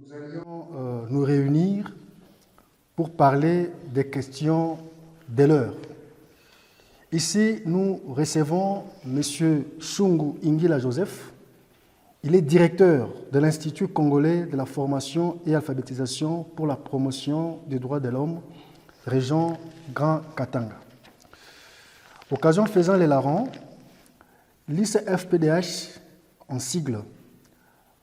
Nous allions nous réunir pour parler des questions de l'heure. Ici, nous recevons M. Shungu Ingila Joseph. Il est directeur de l'Institut congolais de la formation et alphabétisation pour la promotion des droits de l'homme, région Grand Katanga. Occasion faisant les larrons, l'ICFPDH, en sigle,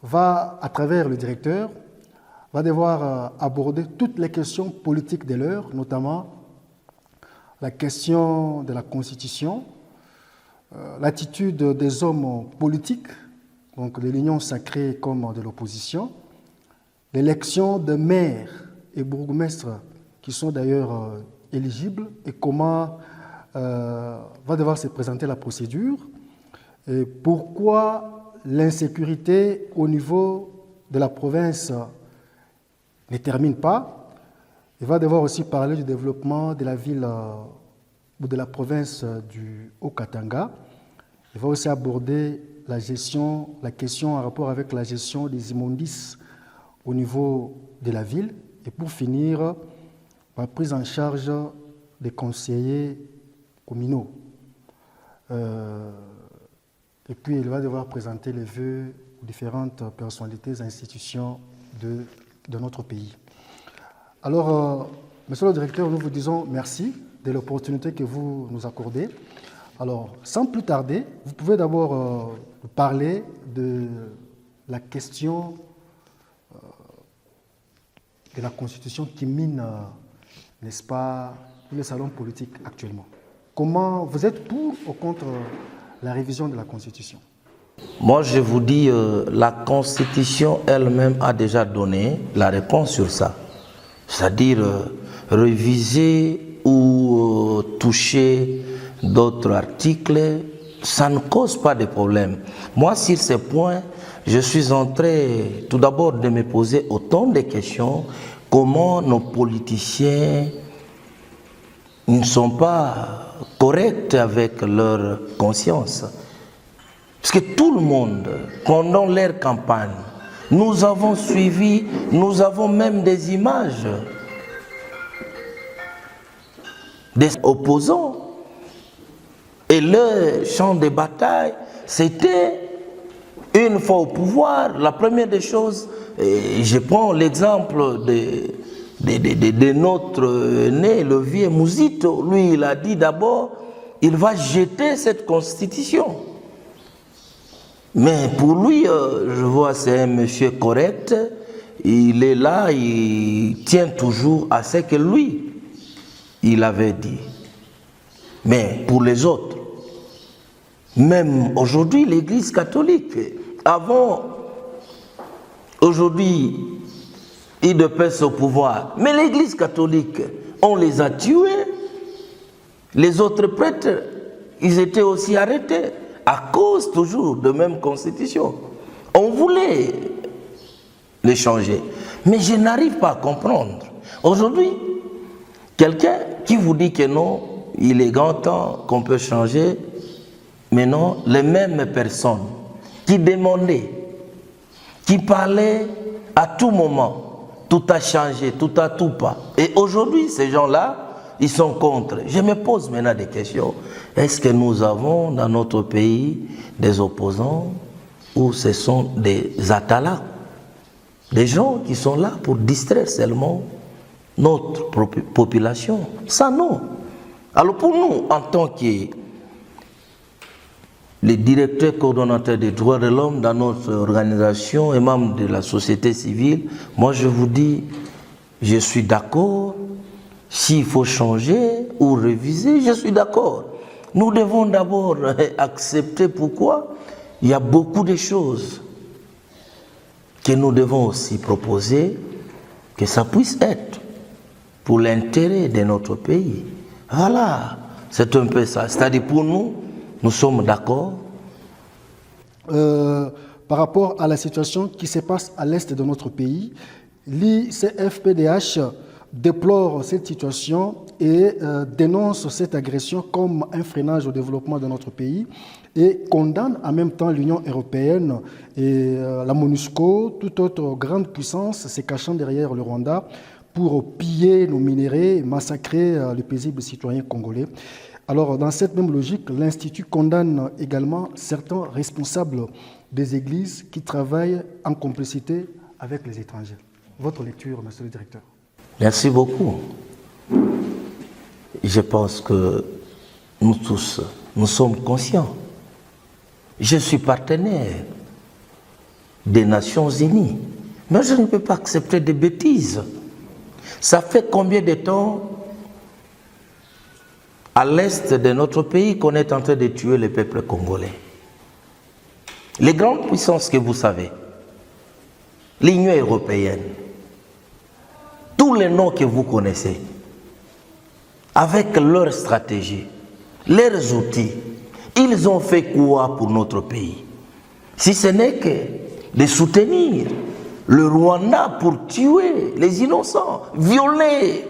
va, à travers le directeur, va devoir aborder toutes les questions politiques de l'heure, notamment la question de la Constitution, l'attitude des hommes politiques, donc de l'Union sacrée comme de l'opposition, l'élection de maires et bourgmestres qui sont d'ailleurs éligibles et comment va devoir se présenter la procédure et pourquoi l'insécurité au niveau de la province ne termine pas. Il va devoir aussi parler du développement de la ville ou de la province du Haut-Katanga. Il va aussi aborder la question en rapport avec la gestion des immondices au niveau de la ville. Et pour finir, la prise en charge des conseillers communaux. Et puis, il va devoir présenter les vœux aux différentes personnalités et institutions de notre pays. Alors, monsieur le directeur, nous vous disons merci de l'opportunité que vous nous accordez. Alors, sans plus tarder, vous pouvez d'abord parler de la question de la Constitution qui mine, n'est-ce pas, le salon politique actuellement. Comment vous êtes pour ou contre la révision de la Constitution? Moi, je vous dis, la Constitution elle-même a déjà donné la réponse sur ça. C'est-à-dire réviser ou toucher d'autres articles, ça ne cause pas de problème. Moi, sur ces points, je suis en train tout d'abord de me poser autant de questions. Comment nos politiciens ne sont pas corrects avec leur conscience? Parce que tout le monde, pendant leur campagne, nous avons suivi, nous avons même des images des opposants. Et leur champ de bataille, c'était, une fois au pouvoir, la première des choses, et je prends l'exemple de notre né, le vieux Mouzito. Lui, il a dit d'abord, il va jeter cette constitution. Mais pour lui, je vois, c'est un monsieur correct. Il est là, il tient toujours à ce que lui, il avait dit. Mais pour les autres, même aujourd'hui, l'Église catholique, avant, aujourd'hui, ils dépassent au pouvoir. Mais l'Église catholique, on les a tués. Les autres prêtres, ils étaient aussi arrêtés. À cause toujours de même constitution. On voulait les changer. Mais je n'arrive pas à comprendre. Aujourd'hui, quelqu'un qui vous dit que non, il est grand temps qu'on peut changer, mais non, les mêmes personnes qui demandaient, qui parlaient à tout moment, tout a changé, tout a tout pas. Et aujourd'hui, ces gens-là, ils sont contre. Je me pose maintenant des questions. Est-ce que nous avons dans notre pays des opposants ou ce sont des atalas? Des gens qui sont là pour distraire seulement notre population? Ça non. Alors pour nous, en tant que les directeurs coordonnateurs des droits de l'homme dans notre organisation et membres de la société civile, moi je vous dis, je suis d'accord. S'il faut changer ou réviser, je suis d'accord. Nous devons d'abord accepter pourquoi il y a beaucoup de choses que nous devons aussi proposer, que ça puisse être pour l'intérêt de notre pays. Voilà, c'est un peu ça. C'est-à-dire pour nous, nous sommes d'accord. Par rapport à la situation qui se passe à l'est de notre pays, l'ICFPDH déplore cette situation et dénonce cette agression comme un freinage au développement de notre pays et condamne en même temps l'Union européenne et la MONUSCO, toute autre grande puissance se cachant derrière le Rwanda pour piller nos minéraux et massacrer les paisibles citoyens congolais. Alors, dans cette même logique, l'Institut condamne également certains responsables des églises qui travaillent en complicité avec les étrangers. Votre lecture, monsieur le directeur. Merci beaucoup. Je pense que nous tous, nous sommes conscients. Je suis partenaire des Nations Unies, mais je ne peux pas accepter des bêtises. Ça fait combien de temps à l'est de notre pays qu'on est en train de tuer le peuple congolais? Les grandes puissances que vous savez, l'Union européenne, tous les noms que vous connaissez, avec leur stratégie, leurs outils, ils ont fait quoi pour notre pays? Si ce n'est que de soutenir le Rwanda pour tuer les innocents, violer,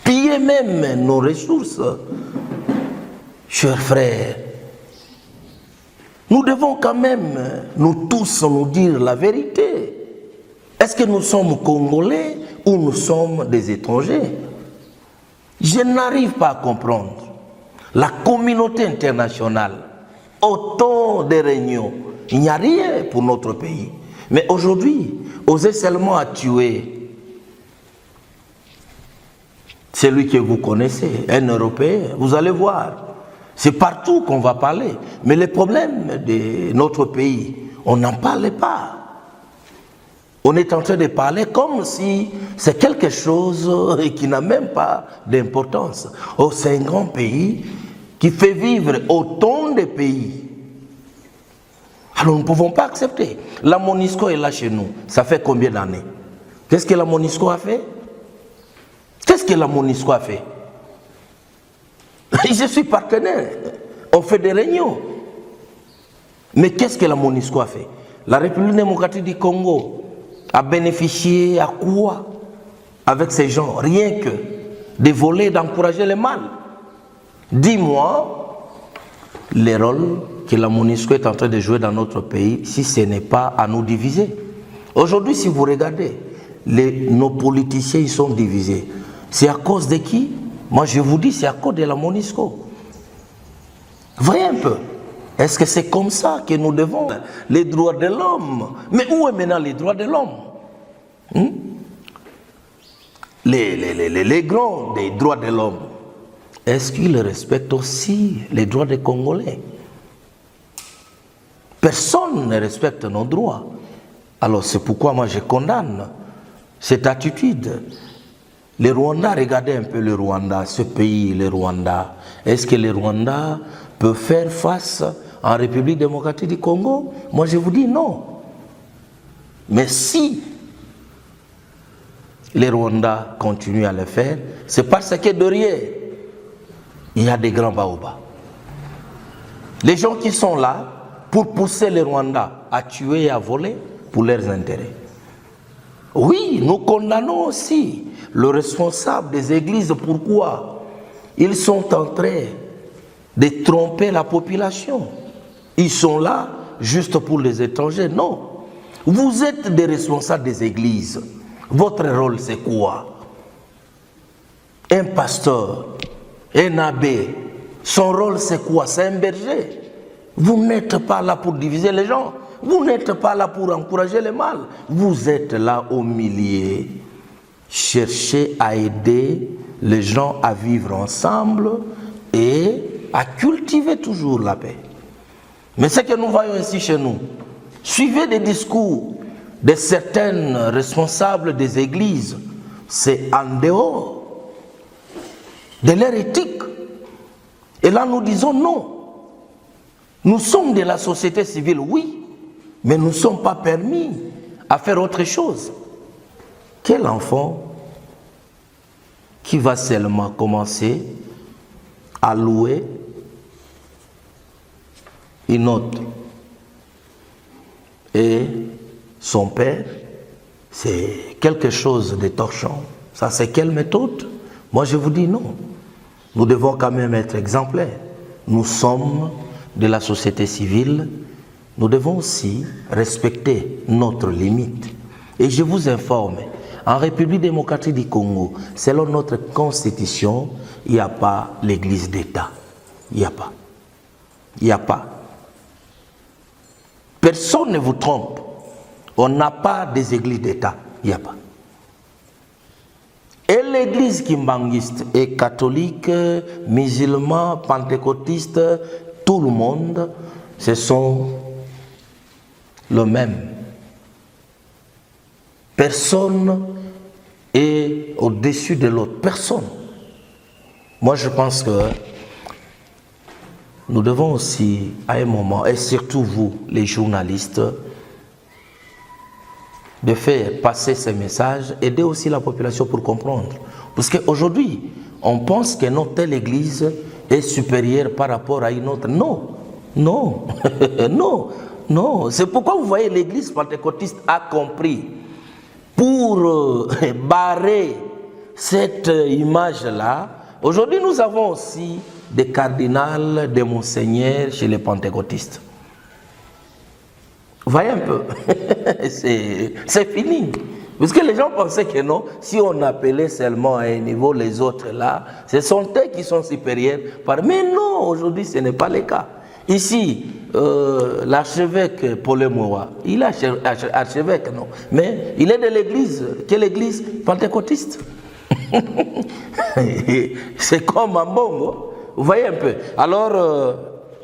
piller même nos ressources. Chers frères, nous devons quand même, nous tous, nous dire la vérité. Est-ce que nous sommes Congolais ou nous sommes des étrangers? Je n'arrive pas à comprendre. La communauté internationale, autant de réunions, il n'y a rien pour notre pays. Mais aujourd'hui, osez seulement à tuer celui que vous connaissez, un Européen, vous allez voir. C'est partout qu'on va parler. Mais les problèmes de notre pays, on n'en parle pas. On est en train de parler comme si c'est quelque chose qui n'a même pas d'importance. Oh, c'est un grand pays qui fait vivre autant de pays. Alors nous ne pouvons pas accepter. La MONUSCO est là chez nous. Ça fait combien d'années? Qu'est-ce que la MONUSCO a fait? Qu'est-ce que la MONUSCO a fait? Je suis partenaire. On fait des réunions. Mais qu'est-ce que la MONUSCO a fait? La République démocratique du Congo a bénéficié à quoi avec ces gens? Rien que de voler, d'encourager le mal. Dis-moi les rôles que la MONUSCO est en train de jouer dans notre pays si ce n'est pas à nous diviser. Aujourd'hui, si vous regardez, nos politiciens ils sont divisés. C'est à cause de qui? Moi, je vous dis, c'est à cause de la MONUSCO. Voyez un peu. Est-ce que c'est comme ça que nous devons les droits de l'homme? Mais où est maintenant les droits de l'homme? Les grands des droits de l'homme, est-ce qu'ils respectent aussi les droits des Congolais? Personne ne respecte nos droits. Alors c'est pourquoi moi je condamne cette attitude. Les Rwandais, regardez un peu le Rwanda, ce pays, le Rwanda. Est-ce que les Rwandais peuvent faire face en République démocratique du Congo? Moi je vous dis non. Mais si les Rwandais continuent à le faire, c'est parce que derrière, il y a des grands baobabs. Les gens qui sont là pour pousser les Rwandais à tuer et à voler pour leurs intérêts. Oui, nous condamnons aussi le responsable des églises. Pourquoi? Ils sont en train de tromper la population. Ils sont là juste pour les étrangers. Non. Vous êtes des responsables des églises. Votre rôle, c'est quoi? Un pasteur, un abbé, son rôle, c'est quoi? C'est un berger. Vous n'êtes pas là pour diviser les gens. Vous n'êtes pas là pour encourager le mal. Vous êtes là au milieu. Cherchez à aider les gens à vivre ensemble et à cultiver toujours la paix. Mais ce que nous voyons ici chez nous, suivez les discours de certains responsables des églises, c'est en dehors de leur éthique. Et là nous disons non. Nous sommes de la société civile, oui, mais nous ne sommes pas permis à faire autre chose. Quel enfant qui va seulement commencer à louer une autre et son père, c'est quelque chose de torchant. Ça, c'est quelle méthode? Moi, je vous dis non. Nous devons quand même être exemplaires. Nous sommes de la société civile. Nous devons aussi respecter notre limite. Et je vous informe, en République démocratique du Congo, selon notre constitution, il n'y a pas l'église d'État. Il n'y a pas. Il n'y a pas. Personne ne vous trompe. On n'a pas des églises d'État. Il n'y a pas. Et l'église kimbanguiste est catholique, musulman, pentecôtiste, tout le monde, ce sont le même. Personne est au-dessus de l'autre. Personne. Moi, je pense que nous devons aussi, à un moment, et surtout vous, les journalistes, de faire passer ces messages, aider aussi la population pour comprendre. Parce qu'aujourd'hui, on pense que notre telle église est supérieure par rapport à une autre. Non, non, non, non. C'est pourquoi vous voyez l'église pentecôtiste a compris. Pour barrer cette image-là, aujourd'hui nous avons aussi des cardinals, des monseigneurs chez les pentecôtistes. Vous voyez un peu, c'est fini. Parce que les gens pensaient que non, si on appelait seulement à un niveau les autres là, ce sont eux qui sont supérieurs. Mais non, aujourd'hui ce n'est pas le cas. Ici, l'archevêque Paul Moua, il est archevêque, non, mais il est de l'église. Quelle église? Pentecôtiste. C'est comme un bongo. Vous voyez un peu. Alors,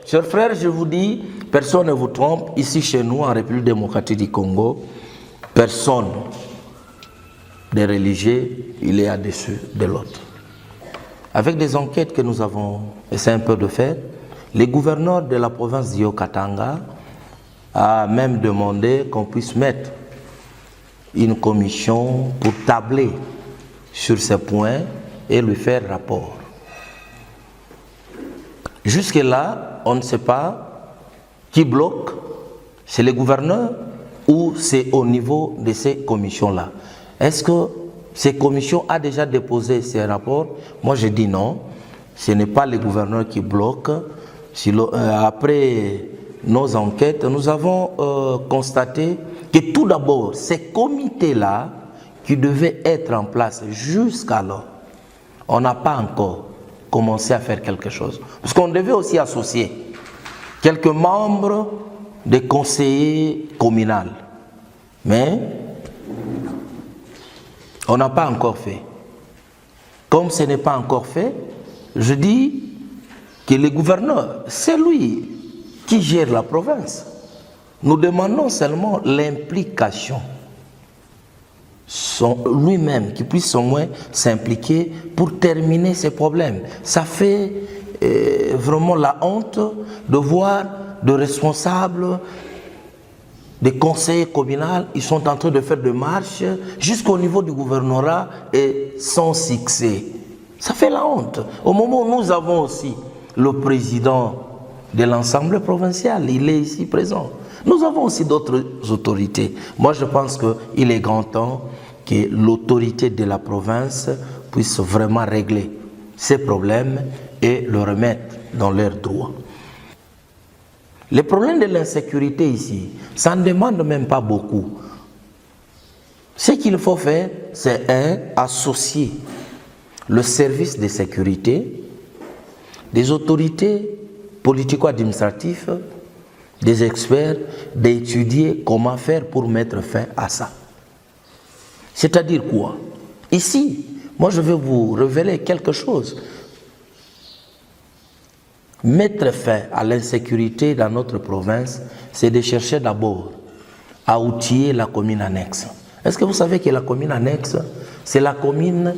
chers frères, je vous dis, personne ne vous trompe. Ici, chez nous, en République démocratique du Congo, personne des religieux, il est au-dessus de l'autre. Avec des enquêtes que nous avons essayé un peu de faire, le gouverneur de la province d'Haut-Katanga a même demandé qu'on puisse mettre une commission pour tabler sur ces points et lui faire rapport. Jusque-là, on ne sait pas qui bloque, c'est le gouverneur ou c'est au niveau de ces commissions-là. Est-ce que ces commissions ont déjà déposé ces rapports? Moi, je dis non, ce n'est pas le gouverneur qui bloque. Après nos enquêtes, nous avons constaté que tout d'abord, ces comités-là, qui devaient être en place jusqu'alors, on n'a pas encore commencé à faire quelque chose. Parce qu'on devait aussi associer quelques membres des conseillers communaux. Mais on n'a pas encore fait. Comme ce n'est pas encore fait, je dis que le gouverneur, c'est lui qui gère la province. Nous demandons seulement l'implication. Lui-même, qui puisse au moins s'impliquer pour terminer ces problèmes. Ça fait vraiment la honte de voir des responsables, des conseillers communaux, ils sont en train de faire des marches jusqu'au niveau du gouvernorat et sans succès. Ça fait la honte. Au moment où nous avons aussi le président de l'Assemblée provinciale, il est ici présent. Nous avons aussi d'autres autorités. Moi, je pense qu'il est grand temps que l'autorité de la province puisse vraiment régler ces problèmes et le remettre dans leurs droits. Le problème de l'insécurité ici, ça ne demande même pas beaucoup. Ce qu'il faut faire, c'est associer le service de sécurité, des autorités politico-administratives, des experts, d'étudier comment faire pour mettre fin à ça. C'est-à-dire quoi? Ici, moi je vais vous révéler quelque chose. Mettre fin à l'insécurité dans notre province, c'est de chercher d'abord à outiller la commune annexe. Est-ce que vous savez que la commune annexe, c'est la commune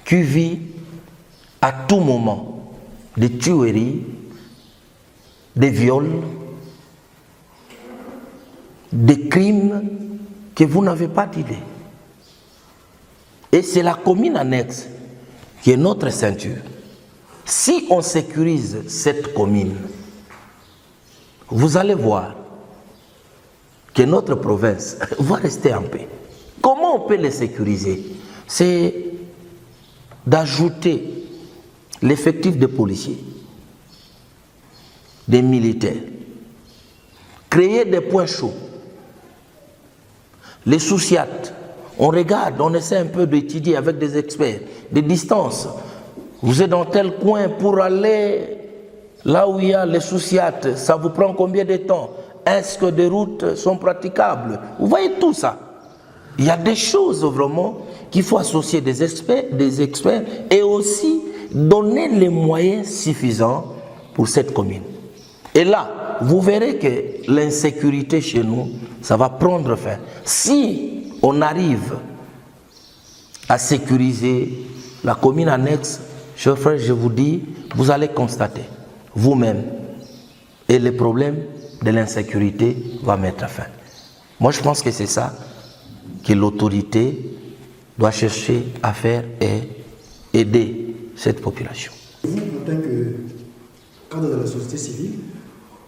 qui vit à tout moment des tueries, des viols, des crimes que vous n'avez pas d'idée. Et c'est la commune annexe qui est notre ceinture. Si on sécurise cette commune, vous allez voir que notre province va rester en paix. Comment on peut les sécuriser? c'est d'ajouter l'effectif de policiers, des militaires, créer des points chauds. Les sous-siates, on regarde, on essaie un peu d'étudier avec des experts, des distances. Vous êtes dans tel coin pour aller là où il y a les sous-siates, ça vous prend combien de temps? Est-ce que des routes sont praticables? Vous voyez tout ça. Il y a des choses vraiment qu'il faut associer des experts et aussi donner les moyens suffisants pour cette commune. Et là, vous verrez que l'insécurité chez nous, ça va prendre fin. Si on arrive à sécuriser la commune annexe, chers frères, je vous dis, vous allez constater vous-même et les problèmes de l'insécurité vont mettre fin. Moi, je pense que c'est ça que l'autorité doit chercher à faire et aider cette population. Vous, en tant que cadre de la société civile,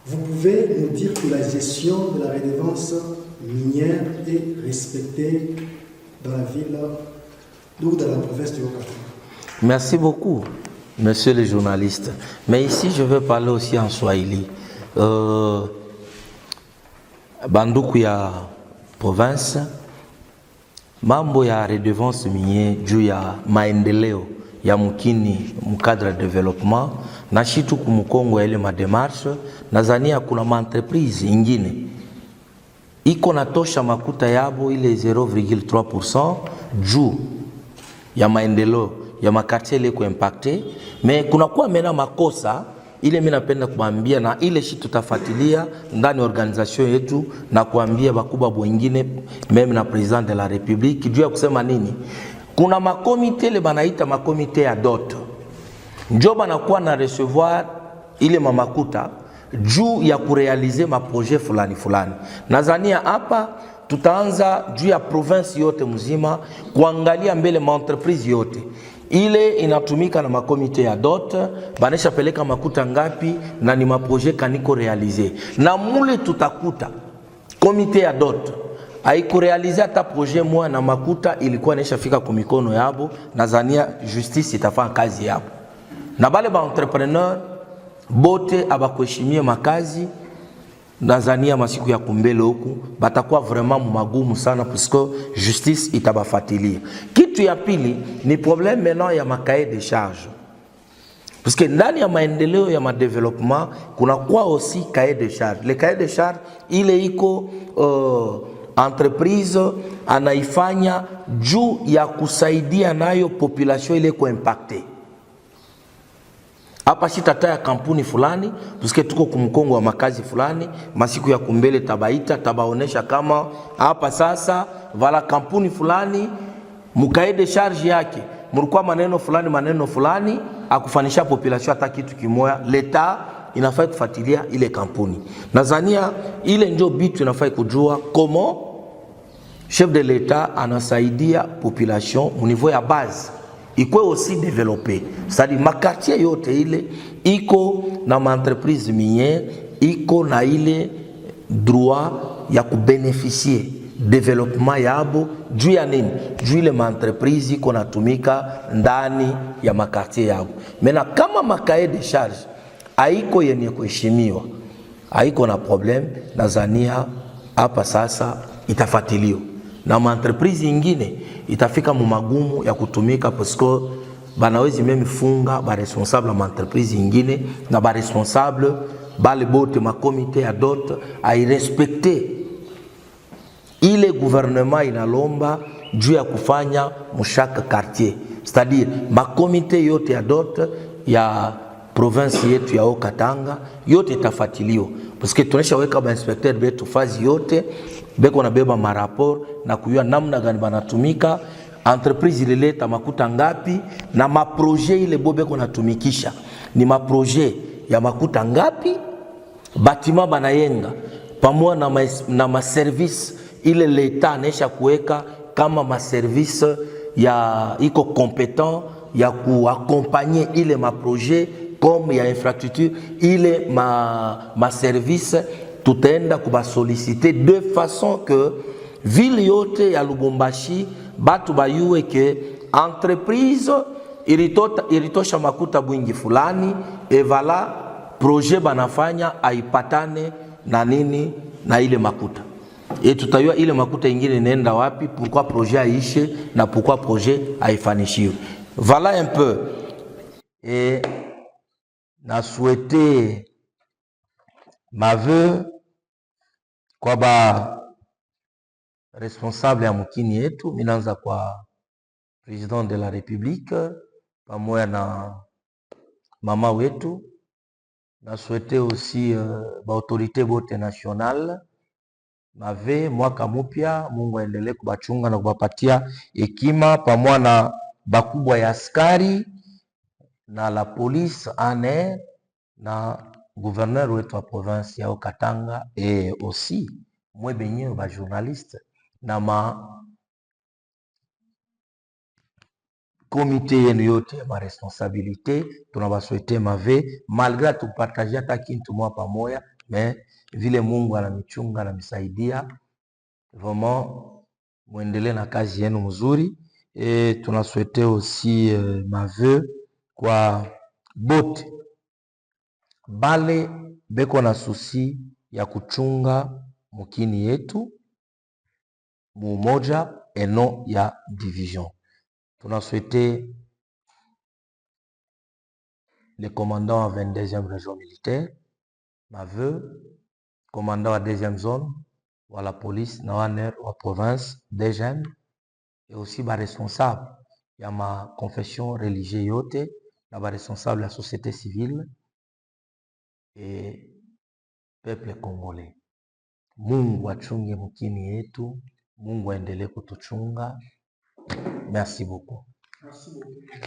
vous pouvez nous dire que la gestion de la redevance minière est respectée dans la ville ou dans la province du Haut-Katanga? Merci beaucoup, monsieur le journaliste. Mais ici, je vais parler aussi en Swahili. Banduku ya province, mambo ya redevance minière juu ya maendeleo ya mkini mkadra development na shitu kumukongo ya ile mademarshe, nazania kuna maentreprise ingine iko natosha makuta yabo ile 0,3% juu ya maendeleo ya makartie ile kuimpacte, me kuna kuwa mena makosa ile mimi napenda kuambia na ile shi tutafuatilia ndani organization yetu na kuambia bakubwa wengine meme na president de la republique juu ya kusema nini. Kuna makomite ile banaita makomite ya dot, njo banakuwa na recevoir ile mamakuta juu ya kurealize maprojet fulani fulani. Nazania hapa tutaanza juu ya province yote mzima kuangalia mbele maentreprise yote ile inatumika na makomite ya dot, banesha peleka makuta ngapi na ni maprojet kaniko realize. Na mule tutakuta komite ya dot haiko realize hata projet moja na makuta ilikuwa inaisha fika kwa mikono yabo, nazania justice itafanya kazi yabo. Na bale ba entrepreneur bote abakuheshimie makazi, nazania masiku ya kumbele huku batakuwa vraiment magumu sana puisque justice itabafatilia. Kitu ya pili ni problème maintenant ya makae de charge, puisque ndani ya maendeleo ya madevelopment kuna kuwa aussi cahier de charge. Le cahier de charge ile iko entreprise anaifanya juu ya kusaidia nayo population ile ko impacte. Hapa shitata ya kampuni fulani, puisque tuko kumkongo wa makazi fulani, masiku ya kumbele tabaita, tabaonesha kama hapa sasa vala kampuni fulani mukae de charge yake mulikuwa maneno fulani akufanisha population hata kitu kimoya, leta inafai kufuatilia ile kampuni. Nazania ile ndio bitu inafai kujua comment chef de l'État anasaidia population au niveau ya base iko aussi développé. C'est-à-dire ma quartier yote ile iko na entreprise minière iko na ile droit ya kubénéficier développement yabo juu ya nini? Juu ile entreprise iko natumika ndani ya makartier yabo. Mena kama makae de charge haiko yenye kuheshimiwa, haiko na problem, nazania hapa sasa itafuatiliwa na entreprise nyingine itafika mu magumu ya kutumika parce que banawezi meme funga ba responsable ma entreprise nyingine na ba responsable bale bote ma comité ya dot ai respecter ile gouvernement inalomba juu ya kufanya mu chaque quartier, c'est-à-dire ma comité yote ya dot ya province yetu ya Haut-Katanga yote itafuatiliwa parce que tunaisha weka ba inspecteur betu fazi yote beko na beba ma rapport na kujua namna gani banatumika, entreprise ilileta makuta ngapi na ma projet ile bobeko natumikisha ni ma projet ya makuta ngapi, batima banayenga pamoja na ma service ile leta nesha kuweka kama ma service ya iko competent ya kuaccompagner ile ma projet comme ya infrastructure ile ma service tutaenda kuba solliciter de façon que ville yote ya Lubumbashi batu bayue ke entreprise ilitosha makuta bwingi fulani, evala projet banafanya aipatane na nini na ile makuta. Tutayua ile makuta ingine nenda wapi, pourquoi projet aishe na pourquoi projet aifanishiwe. Voilà un peu. Et na souhaité ma vœu kwa ba responsable ya mukini yetu. Minaanza kwa président de la République pamoja na mama wetu. Na souhaité aussi ba autorité bote nationale mave mwaka mupya, Mungu aendelee kubachunga na kubapatia hekima, pamoja na bakubwa ya askari na la police ane na gouverneur wetu wa province ya Katanga, et aussi mwe benye ba journaliste na ma comité yenu yote ma responsabilité. Tunabaswete mave malgré tupartajia hata kintu mwa pamoja, mais vile Mungu ananichunga na misaidia, vraiment muendelee na kazi yenu mzuri. Et tunaswete aussi mave kwa bote bale beko na susi ya kuchunga mukini yetu mumoja eno ya division. Tunaswete le commandant à 22e région militaire, ma vœu, commandant à 2e zone, wa la police na waner wa province DGM, et aussi ba responsable ya ma confession religieuse yote na ba responsable la société civile et peuple congolais. Mungu achunge mukini yetu, Mungu aendelee kutuchunga. Merci beaucoup. Merci beaucoup.